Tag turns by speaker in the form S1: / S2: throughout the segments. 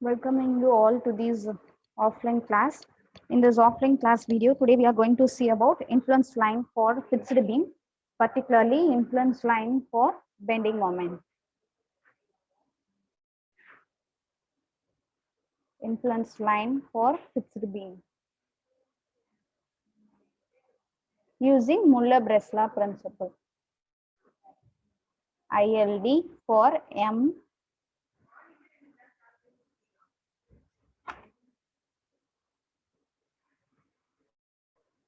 S1: Welcoming you all to this offline class. In this offline class video, today we are going to see about influence line for fixed beam, particularly influence line for bending moment. Influence line for fixed beam. Using Muller-Breslau principle. ILD for M.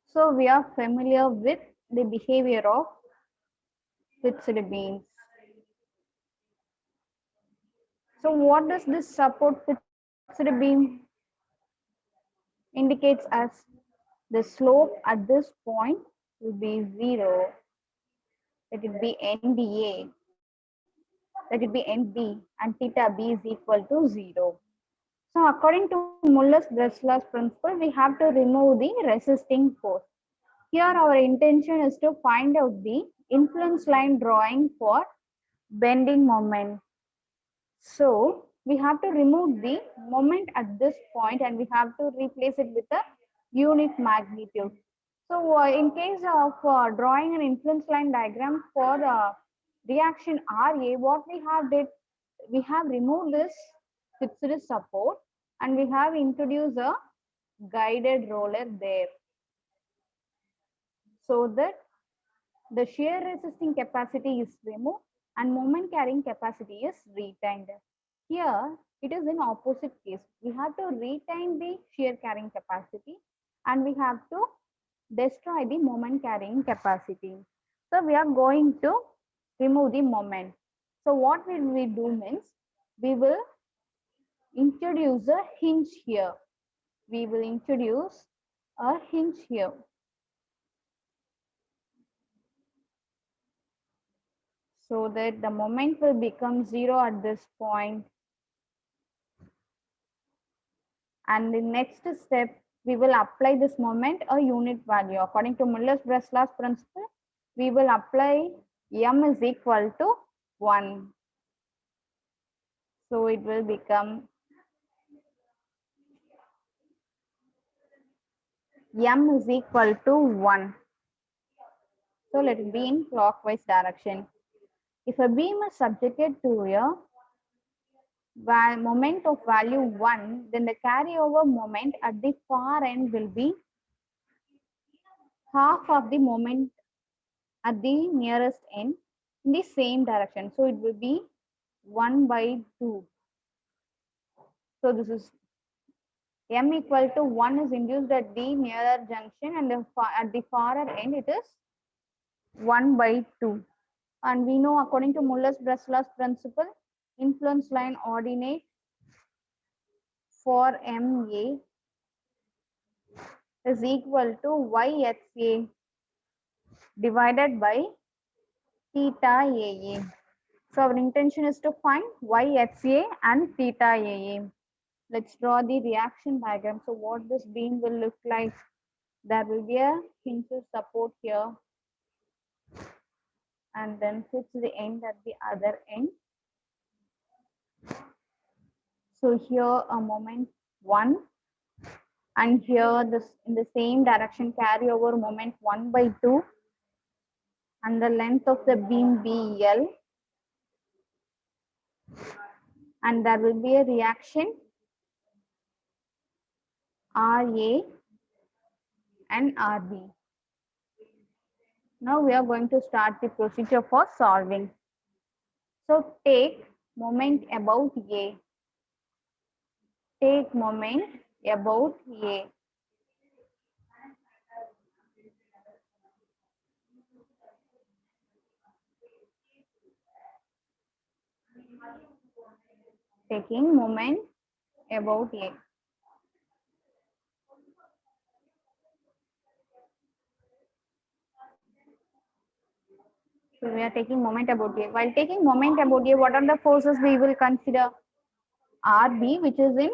S1: So we are familiar with the behavior of fixed beams. So what does this support fixed beam indicates as? The slope at this point will be 0. Let it be NDA. Let it be NB, and theta B is equal to 0. So according to Muller-Breslau's principle, we have to remove the resisting force. Here our intention is to find out the influence line drawing for bending moment. So we have to remove the moment at this point and we have to replace it with a unit magnitude. So in case of drawing an influence line diagram for reaction RA, what we have did, we have removed this fixed support and we have introduced a guided roller there, so that the shear resisting capacity is removed and moment carrying capacity is retained. Here it is in opposite case. We have to retain the shear carrying capacity and we have to destroy the moment carrying capacity. So we are going to remove the moment. So what will we do means, we will introduce a hinge here. We will introduce a hinge here. So that the moment will become 0 at this point. And the next step, we will apply this moment a unit value. According to Muller-Breslau's principle, we will apply M is equal to 1. So it will become M is equal to 1. So let it be in clockwise direction. If a beam is subjected to a moment of value 1, then the carryover moment at the far end will be half of the moment at the nearest end in the same direction. So it will be 1/2. So this is M equal to 1 is induced at the nearer junction, and at the farther end it is 1/2. And we know according to Muller-Breslau's principle, influence line ordinate for MA is equal to YHA divided by theta AA. So our intention is to find YHA and theta AA. Let's draw the reaction diagram. So what this beam will look like, there will be a hinge support here and then fix the end at the other end. So here a moment 1, and here this in the same direction carry over moment 1/2, and the length of the beam BL, and there will be a reaction RA and RB. Now we are going to start the procedure for solving. So take moment about A. Take moment about A. Taking moment about A. So we are taking moment about A. While taking moment about A, what are the forces we will consider? RB, which is in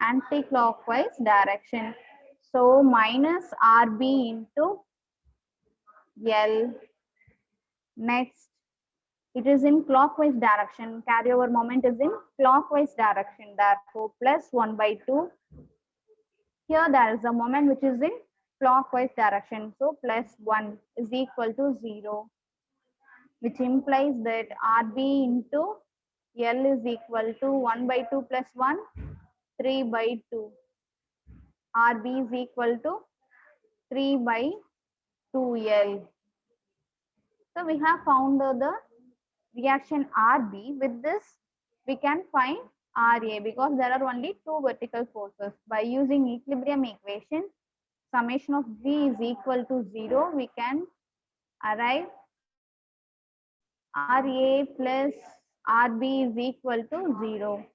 S1: anti-clockwise direction. So minus RB into L. Next, It is in clockwise direction. Carryover moment is in clockwise direction. Therefore, plus 1 by 2. Here there is a moment which is in clockwise direction. So plus 1 is equal to 0, which implies that RB into L is equal to 1 by 2 plus 1, 3 by 2. RB is equal to 3 by 2L. So we have found the reaction RB. With this, we can find RA because there are only two vertical forces. By using equilibrium equation, summation of V is equal to 0, we can arrive RA plus RB is equal to 0.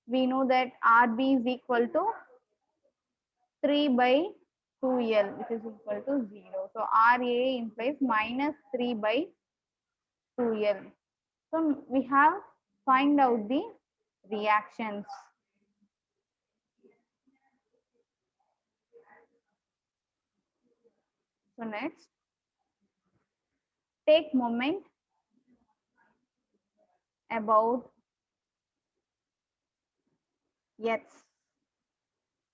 S1: We know that RB is equal to 3 by 2L, which is equal to 0. So RA implies minus 3 by 2L. So we have find out the reactions. So next, take moment about X.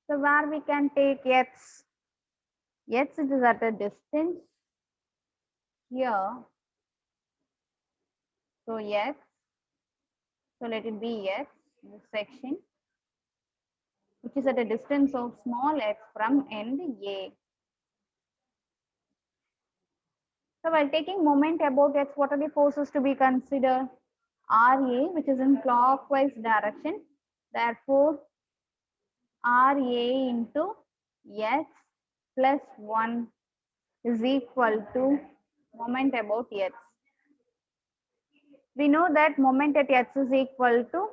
S1: So where we can take X? X, it is at a distance here. So X, so let it be X, this section, which is at a distance of small x from end A. So while taking moment about X, what are the forces to be considered? RA, which is in clockwise direction. Therefore, RA into X plus 1 is equal to moment about X. We know that moment at X is equal to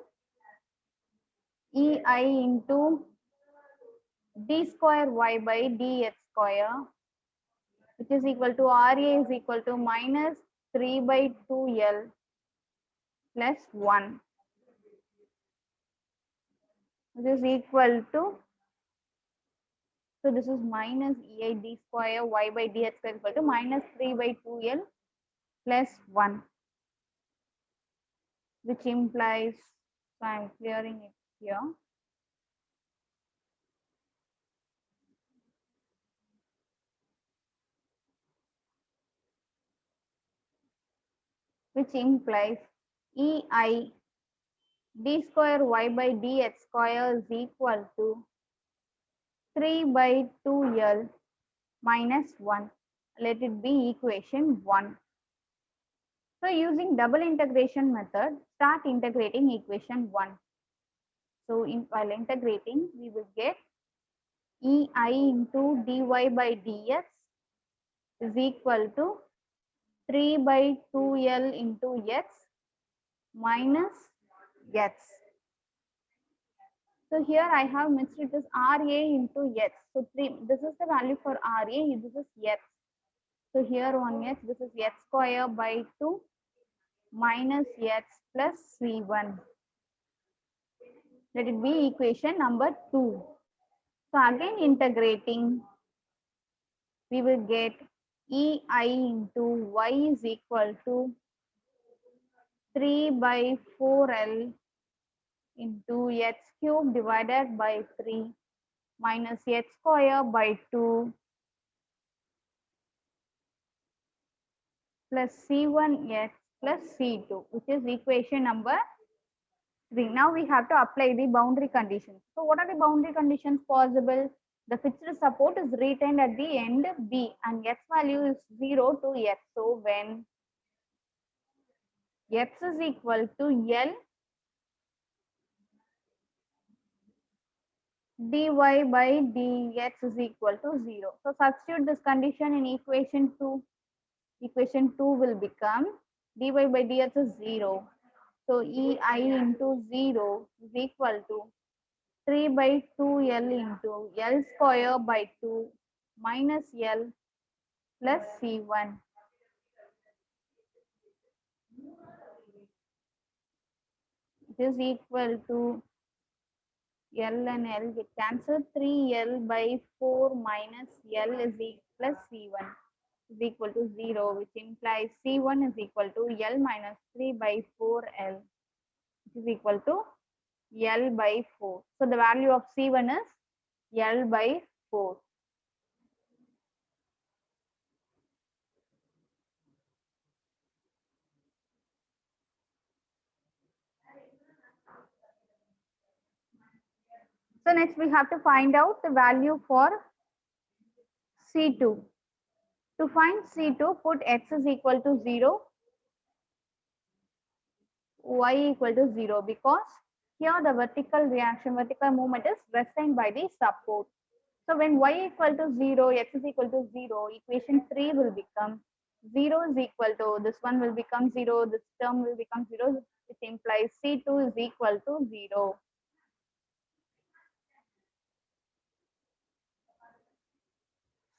S1: EI into d square y by dx square, which is equal to RA is equal to minus 3 by 2L plus 1, which is equal to, so this is minus EI d square y by dx square equal to minus 3 by 2L plus 1, which implies, so I am clearing it here. Which implies EI d square y by dx square is equal to 3 by 2L minus 1. Let it be equation 1. So using double integration method, start integrating equation 1. So while integrating, we will get EI into dy by dx is equal to 3 by 2L into x minus x. So here I have mixed it as RA into x. So 3, this is the value for RA, this is x. So here on x, this is x square by 2 minus x plus C1. Let it be equation number 2. So again integrating, we will get EI into y is equal to 3 by 4L into x cube divided by 3 minus x square by 2 plus C1x plus C2, which is equation number 3. Now we have to apply the boundary conditions. So what are the boundary conditions possible? The fixed support is retained at the end B and x value is 0 to x. So when x is equal to L dy by dx is equal to 0. So substitute this condition in equation 2. Equation 2 will become dy by dx is 0. So EI into 0 is equal to 3 by 2L into L square by 2 minus L plus C1. It is equal to L and L get cancelled. 3L by 4 minus L is plus C1. is equal to 0, which implies C1 is equal to L minus 3 by 4L, which is equal to L by 4. So the value of C1 is L by 4. So next we have to find out the value for C2. To find C2, put x is equal to 0, y equal to 0, because here the vertical movement is restrained by the support. So when y equal to 0, x is equal to 0, equation 3 will become 0 is equal to, this one will become 0, this term will become 0, which implies C2 is equal to 0.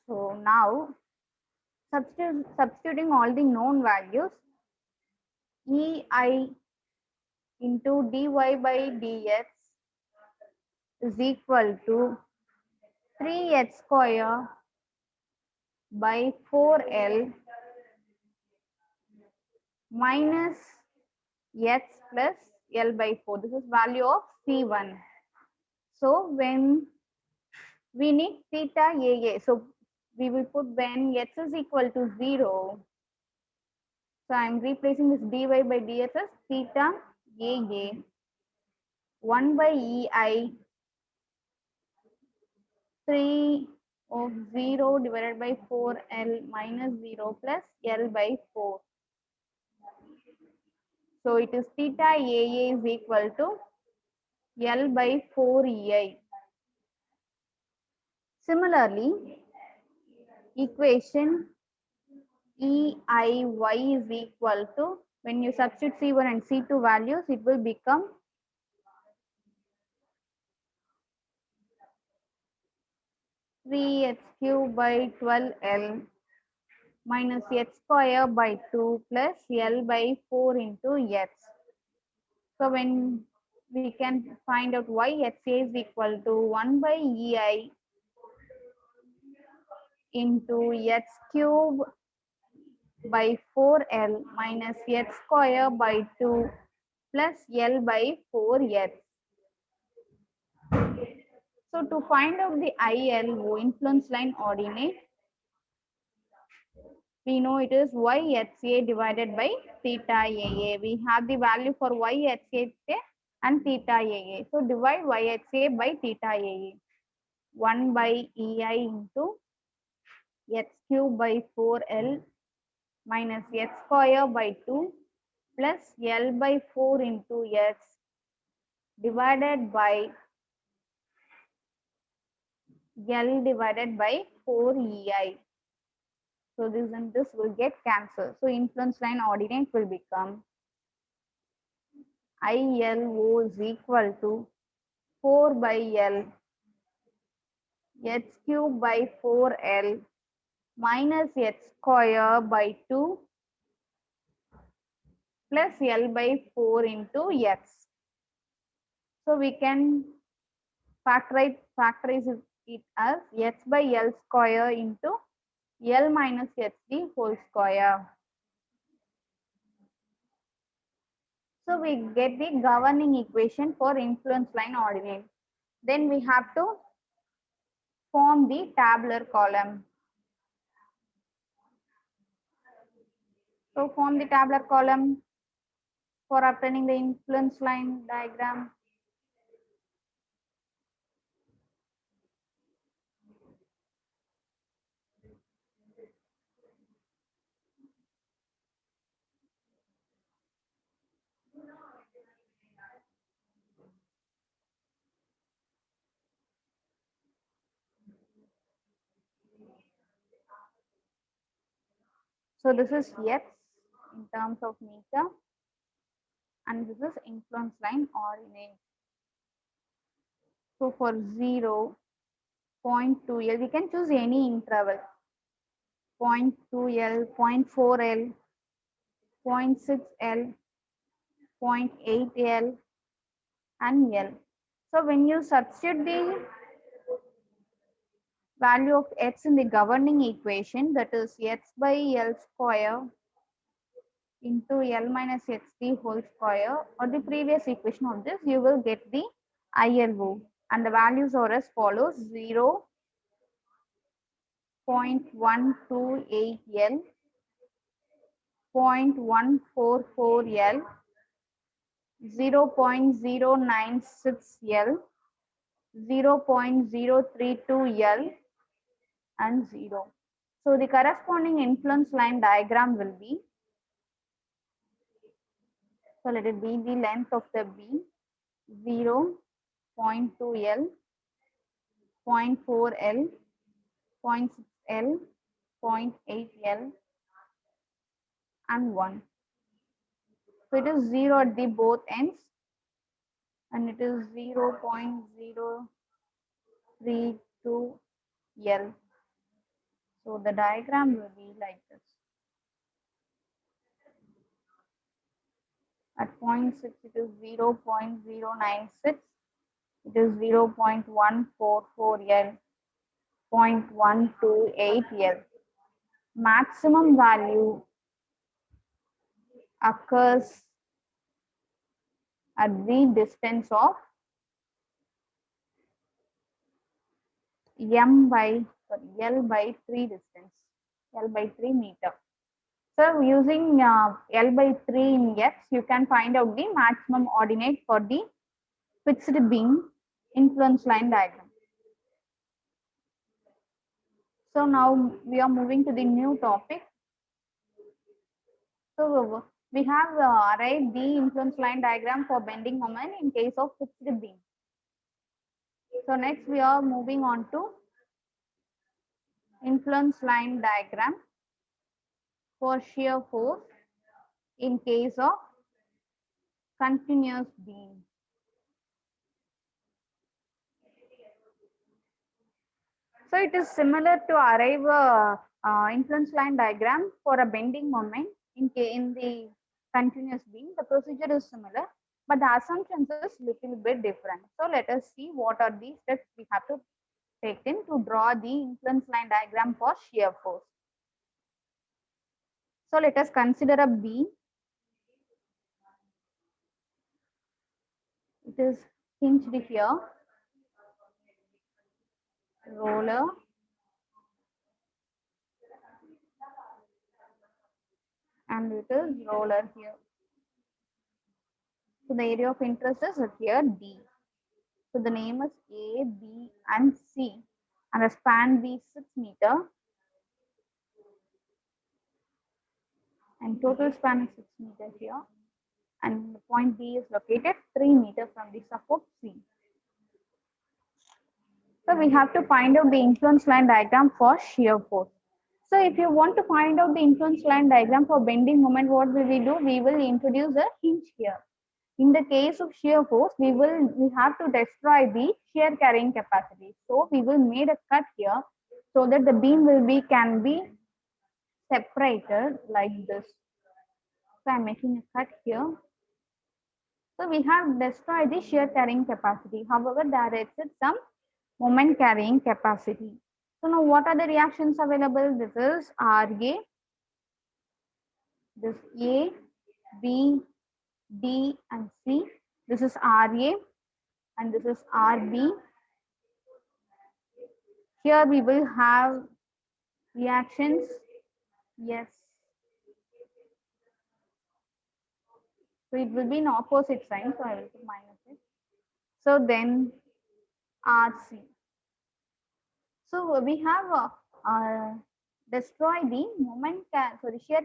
S1: So now substituting all the known values, EI into dy by dx is equal to 3h square by 4L minus h plus L by 4. This is value of C1. So when we need theta AA, so we will put when x is equal to 0. So I am replacing this dy by dx as theta AA 1 by EI 3 of 0 divided by 4L minus 0 plus L by 4. So it is theta AA is equal to L by 4 EI. Similarly, equation EIY is equal to, when you substitute C1 and C2 values, it will become 3h cube by 12L minus h square by 2 plus L by 4 into h. So when we can find out y, HA is equal to 1 by EI into h cube by 4L minus h square by 2 plus L by 4h. So to find out the ILO, influence line ordinate, we know it is YHA divided by theta AA. We have the value for YHA and theta AA. So divide YHA by theta AA. 1 by EI into h cube by 4L minus h square by 2 plus L by 4 into h divided by L divided by 4 EI. So this and this will get cancelled. So influence line ordinate will become ILO is equal to 4 by L h cube by 4L minus h square by 2 plus L by 4 into x. So we can factorize it as h by L square into L minus hd whole square. So we get the governing equation for influence line ordinate. Then we have to form the tabular column. So form the tabular column for obtaining the influence line diagram. So this is x in terms of meter, and this is influence line ordinate. So for 0, 0.2L, we can choose any interval. 0.2L, 0.4L, 0.6L, 0.8L, and L. So when you substitute the value of x in the governing equation, that is x by L square into L minus xd whole square, or the previous equation of this, you will get the ILO. And the values are as follows: 0.128 L, 0.144 L, 0.096 L, 0.032 L, and 0. So the corresponding influence line diagram will be, so let it be the length of the beam, 0.2 L, 0.4 L, 0.6 L, 0.8 L, and 1. So it is 0 at the both ends, and it is 0.032 L. So the diagram will be like this. At point 6, it is 0.096, it is 0.144 L, 0.128 L. Maximum value occurs at the distance of L by 3 distance, L by 3 meter. So using L by 3 in x, you can find out the maximum ordinate for the fixed beam influence line diagram. So now we are moving to the new topic. So we have arrived the influence line diagram for bending moment in case of fixed beam. So next we are moving on to influence line diagram for shear force in case of continuous beam. So it is similar to arrive influence line diagram for a bending moment in the continuous beam. The procedure is similar, but the assumptions is little bit different. So let us see what are the steps we have to take in to draw the influence line diagram for shear force. So let us consider a beam. It is hinged here, roller, and it is roller here. So the area of interest is here D. So the name is A, B, and C, and the span B 6 meter, and total span is 6 meter here, and the point B is located 3 meter from the support C. So we have to find out the influence line diagram for shear force. So if you want to find out the influence line diagram for bending moment, what will we do? We will introduce a hinge here. In the case of shear force, we have to destroy the shear carrying capacity. So we will make a cut here so that the beam can be separated like this. So I'm making a cut here. So we have destroyed the shear carrying capacity. However, there exists some moment carrying capacity. So now what are the reactions available? This is RA, this A, B, D, and C. This is RA, and this is RB. Here we will have reactions. Yes. So it will be in opposite sign. So I will put minus it. So then RC. So we have destroy the shear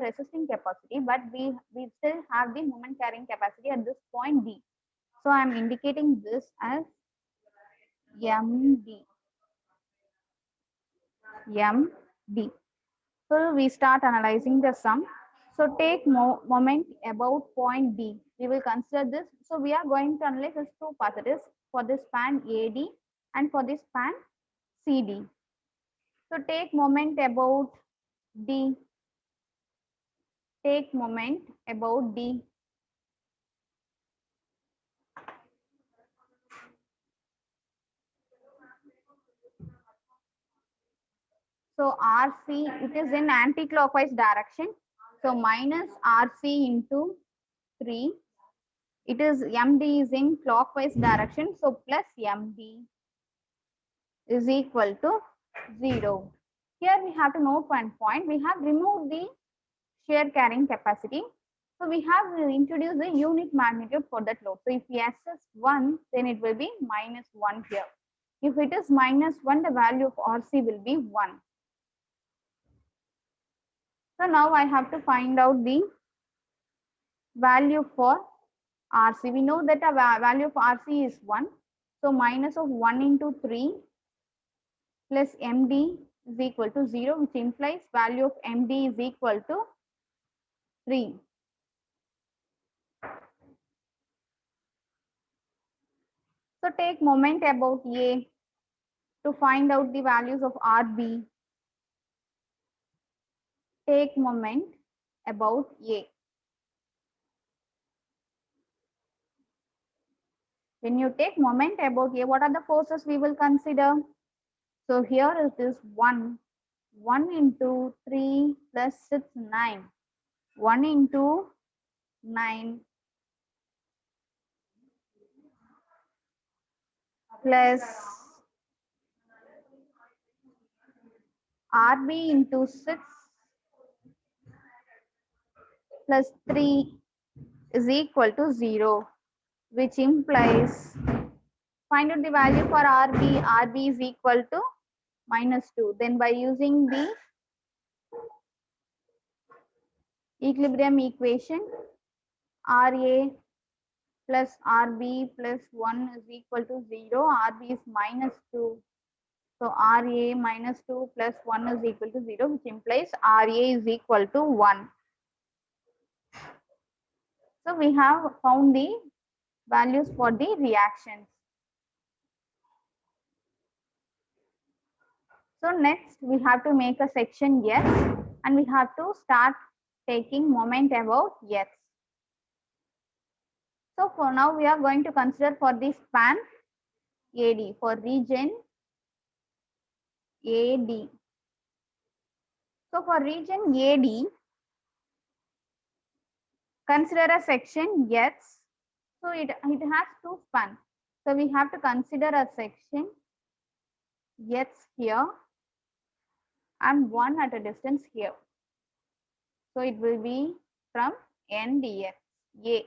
S1: resisting capacity, but we still have the moment carrying capacity at this point D. So I am indicating this as MD. MD. So we start analyzing the sum. So take moment about point D. We will consider this. So we are going to analyze this two parts. It is for this span AD and for this span CD. So take moment about D. Take moment about D. So RC, it is in anti-clockwise direction. So minus RC into 3. It is MD is in clockwise direction. So plus MD is equal to 0. Here we have to note one point. We have removed the shear carrying capacity. So we have introduced the unit magnitude for that load. So if we assess 1, then it will be minus 1 here. If it is minus 1, the value of RC will be 1. So now I have to find out the value for RC. We know that the value of RC is 1. So minus of 1 into 3 plus MD is equal to 0, which implies value of MD is equal to 3. So take moment about A to find out the values of RB. Take moment about A. When you take moment about A, what are the forces we will consider? So here it is 1. 1 into 3 plus 6, 9. 1 into 9 plus RB into 6 plus 3 is equal to 0, which implies find out the value for RB. RB is equal to minus 2. Then by using the equilibrium equation, RA plus RB plus 1 is equal to 0. RB is minus 2. So RA minus 2 plus 1 is equal to 0, which implies RA is equal to 1. So we have found the values for the reactions. So next we have to make a section S, and we have to start taking moment about S. So for now we are going to consider for the span AD, for region AD. So for region AD, consider a section S. So it has two spans. So we have to consider a section S here and one at a distance here. So it will be from NDS A.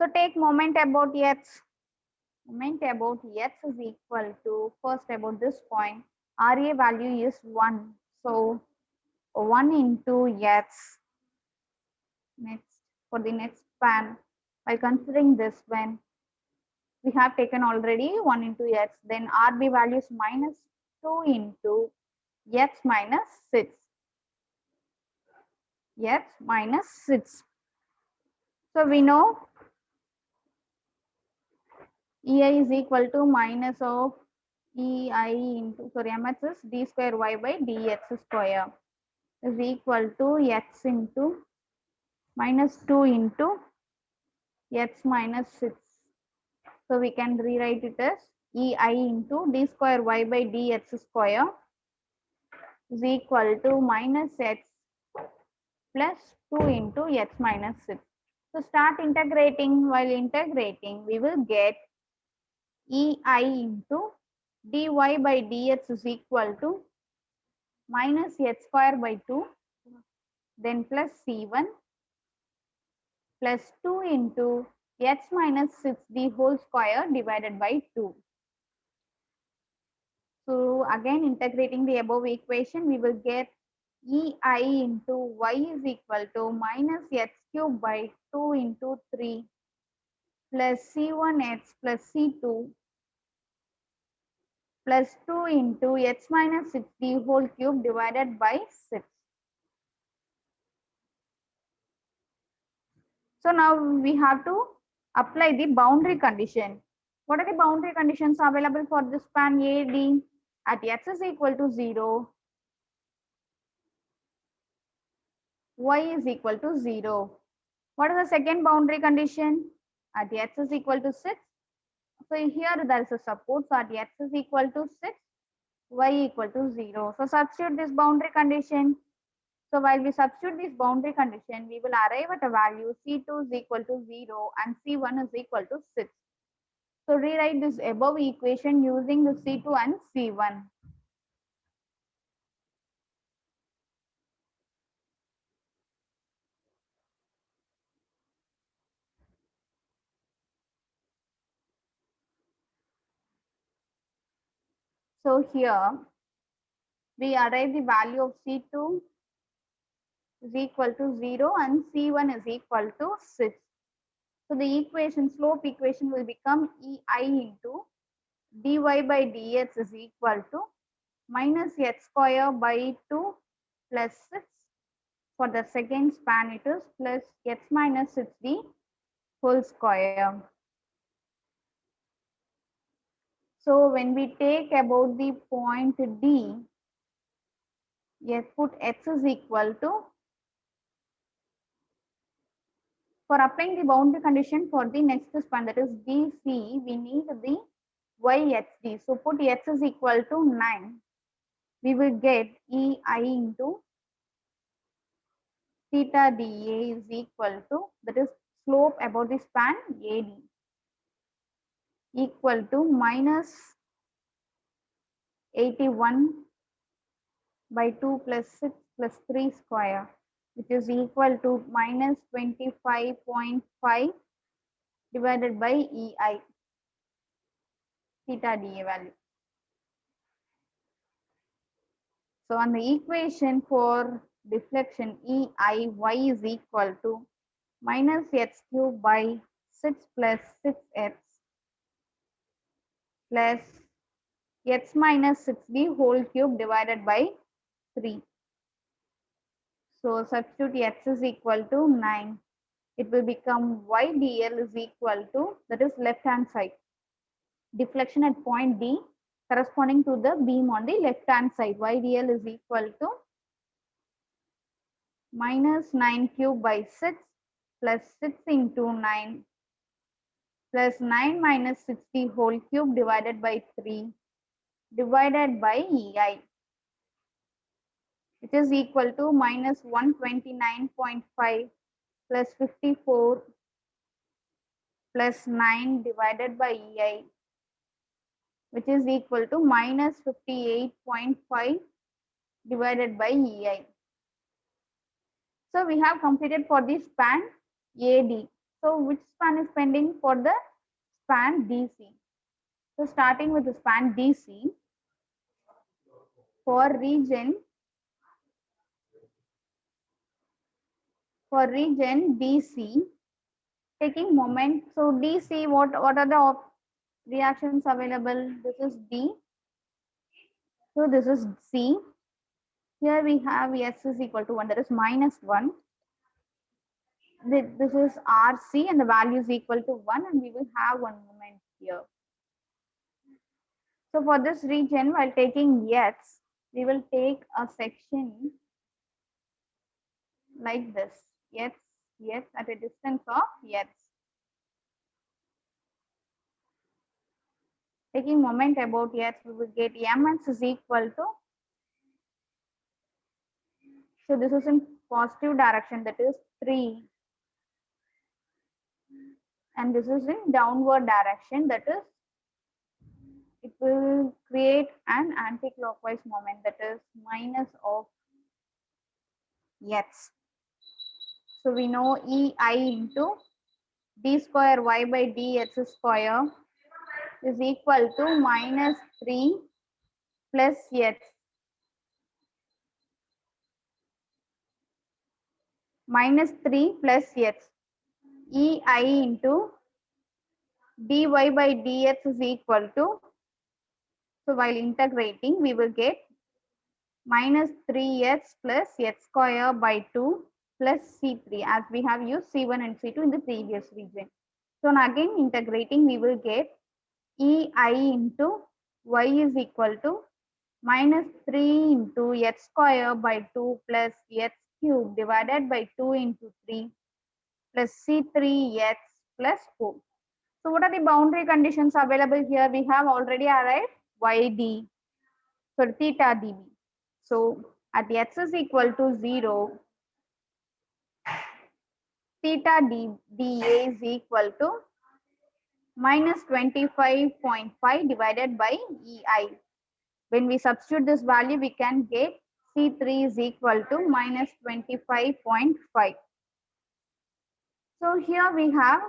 S1: So take moment about X. Moment about X is equal to, first about this point, RA value is 1. So 1 into X. Next, for the next span, by considering this one, we have taken already 1 into X. Then RB value is minus 2 into X minus 6. X minus 6. So we know EI is equal to minus of EI into, sorry, MS is d square y by dx square is equal to x into minus 2 into x minus 6. So we can rewrite it as EI into d square y by dx square is equal to minus x plus 2 into x minus 6. So start integrating. While integrating, we will get EI into dy by dx is equal to minus h square by 2, then plus c1 plus 2 into x minus 6 the whole square divided by 2. So again integrating the above equation, we will get EI into y is equal to minus x cube by 2 into 3 plus c1x plus c2 plus 2 into x minus 6 the whole cube divided by 6. So now we have to apply the boundary condition. What are the boundary conditions available for this span AD? At x is equal to 0, y is equal to 0. What is the second boundary condition? At x is equal to 6, So here there is a support, so at x is equal to 6, y equal to 0. So substitute this boundary condition. So while we substitute this boundary condition, we will arrive at a value C2 is equal to 0 and C1 is equal to 6. So rewrite this above equation using the C2 and C1. So here we arrive the value of C2 is equal to 0 and C1 is equal to 6. So the equation, slope equation will become EI into dy by dx is equal to minus x square by 2 plus 6. For the second span, it is plus x minus 6d whole square. So when we take about the point D, yes, put x is equal to, for applying the boundary condition for the next span, that is DC, we need the YHD. So put x is equal to 9. We will get EI into theta dA is equal to, that is slope about the span AD, equal to minus 81 by 2 plus 6 plus 3 square, which is equal to minus 25.5 divided by EI, theta dA value. So on the equation for deflection EI, y is equal to minus x cube by 6 plus 6x plus x minus 6d whole cube divided by 3. So substitute x is equal to 9. It will become y dl is equal to, that is left hand side, deflection at point D corresponding to the beam on the left hand side. Y dl is equal to minus 9 cube by 6 plus 6 into 9 plus 9 minus 60 whole cube divided by 3 divided by EI, which is equal to minus 129.5 plus 54 plus 9 divided by EI, which is equal to minus 58.5 divided by EI. So we have completed for the span AD. So which span is pending? For the span DC. So starting with the span DC, for region DC, taking moment. So DC, what are the reactions available? This is D. So this is C. Here we have S is equal to 1, that is minus 1. This is RC and the value is equal to 1, and we will have one moment here. So for this region, while taking S, we will take a section like this. S at a distance of S. Taking moment about S, we will get Ms is equal to, so this is in positive direction, that is 3. And this is in downward direction, that is, it will create an anti-clockwise moment, that is minus of x. So we know EI into d square y by dx square is equal to minus 3 plus x minus 3 plus x. EI into dy by dx is equal to, so while integrating we will get minus 3x plus x square by 2 plus C3, as we have used C1 and C2 in the previous region. So now again integrating, we will get EI into y is equal to minus 3 into x square by 2 plus x cube divided by 2 into 3 plus C3x plus 4. So what are the boundary conditions available here? We have already arrived yd, so theta dB. So at x is equal to 0, theta dA is equal to minus 25.5 divided by EI. When we substitute this value, we can get C3 is equal to minus 25.5. So here we have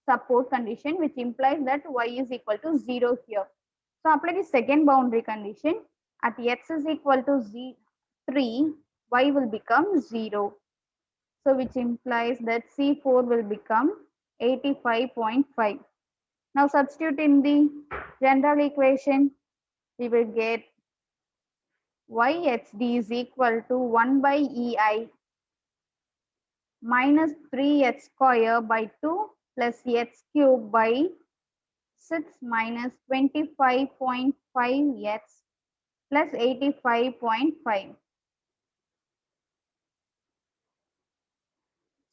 S1: support condition, which implies that y is equal to 0 here. So apply the second boundary condition. At x is equal to 3, y will become 0. So which implies that C4 will become 85.5. Now substitute in the general equation, we will get yxd is equal to 1 by EI minus 3x square by 2 plus x cube by 6 minus 25.5x plus 85.5.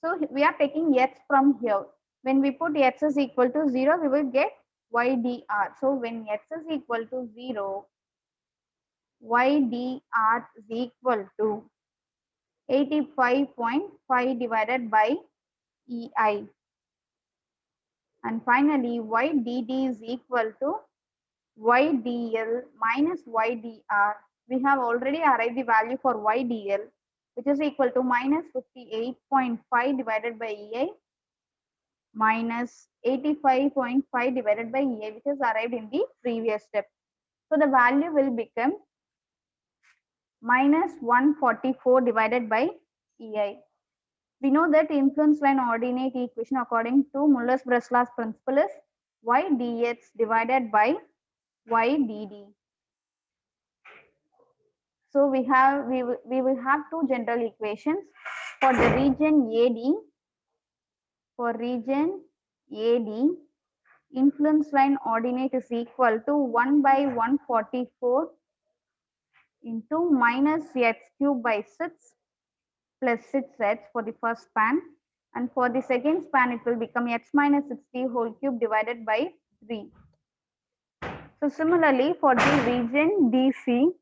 S1: So we are taking x from here. When we put x is equal to 0, we will get ydr. So when x is equal to 0, ydr is equal to 85.5 divided by EI. And finally, ydd is equal to ydl minus ydr. We have already arrived the value for ydl, which is equal to minus 58.5 divided by EI minus 85.5 divided by EI, which is arrived in the previous step. So the value will become minus 144 divided by EI. We know that influence line ordinate equation according to Muller-Bressla's principle is y dx divided by y dd. So we will have two general equations for the region AD. For region AD, influence line ordinate is equal to 1 by 144 into minus x cube by 6 plus 6h for the first span, and for the second span it will become x minus 60 whole cube divided by 3. So similarly for the region DC,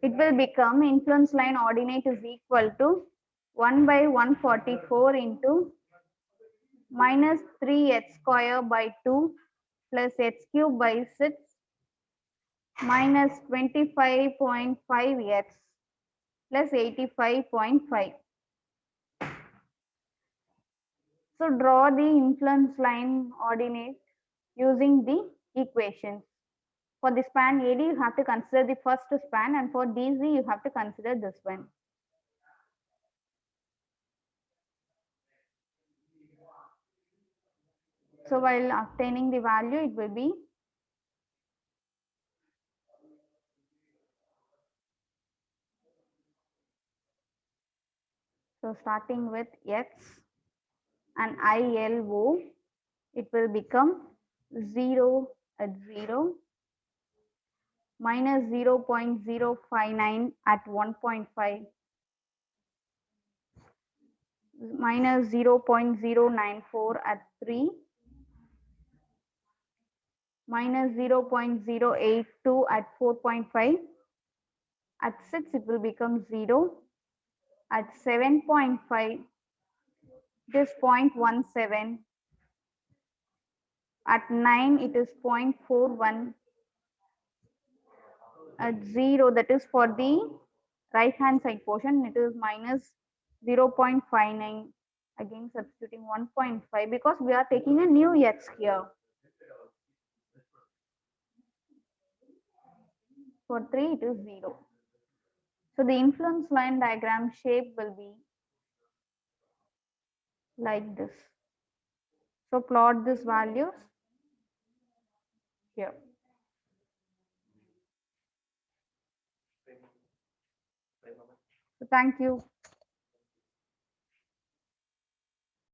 S1: it will become influence line ordinate is equal to 1 by 144 into minus 3x square by 2 plus x cube by 6 minus 25.5x plus 85.5. So draw the influence line ordinate using the equations. For the span AD, you have to consider the first span, and for DC, you have to consider this one. So while obtaining the value, it will be so starting with x and ILO, it will become 0 at 0, minus 0.059 at 1.5, minus 0.094 at 3, minus 0.082 at 4.5, at 6 it will become 0, at 7.5 it is 0.17, at 9 it is 0.41, at 0, that is for the right hand side portion, it is minus 0.59, again substituting 1.5 because we are taking a new x here. For 3 it is 0. So the influence line diagram shape will be like this. So plot these values here. So thank you.